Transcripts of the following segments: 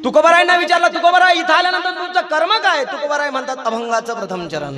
तुकोबारायांना विचारलं, तुकोबाराय इथं आल्यानंतर तुमचं कर्म काय? तुकोबाराय म्हणतात, अभंगाचं प्रथम चरण.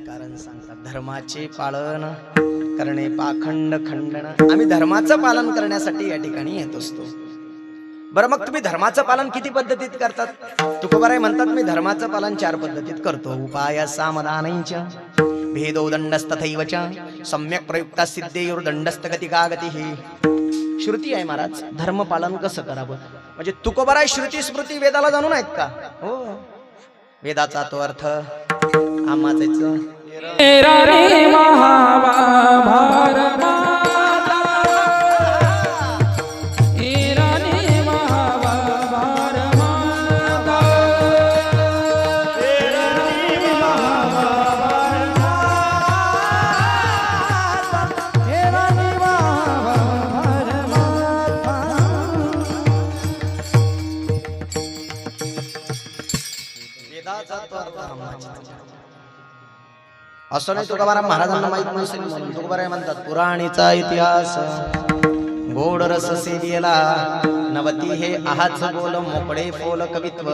कारण सांगतात, धर्माचे पालन करणे पाखंड खंडन. आम्ही धर्माचं पालन करण्यासाठी या ठिकाणी येत असतो. बरं, मग तुम्ही धर्माचं पालन किती पद्धतीत करतात? तुकोबाराय म्हणतात, मी धर्माचं पालन 4 पद्धतीत करतो. उपाय सामदानैच भेदो दंडस्तथैव च सम्यक प्रयुक्ता सिद्धेयुर्दंडस्तगती का गतिः. श्रुती आहे महाराज, धर्म पालन कसं करावं. म्हणजे तुकोबाराय श्रुती स्मृती वेदाला जाणून आहेत का? हो, वेदाचा तो अर्थ आम्हाचं असं नाही. तुकोबाराय महाराजांना माहित नसेल म्हणून तुकोबाराय म्हणतात, पुराणीचा इतिहास गोड रस सेवियला नवती हे आहाच बोल मोकळे फोल कवित्व.